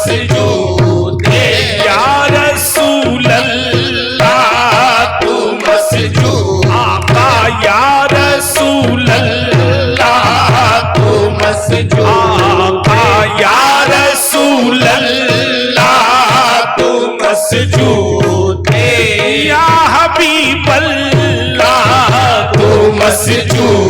मसजूद या रसूल अल्लाह तू मसजूद आका या रसूल अल्लाह तू मसजूद आका या रसूल अल्लाह तू मसजूद या हबीब अल्लाह तू मसजूद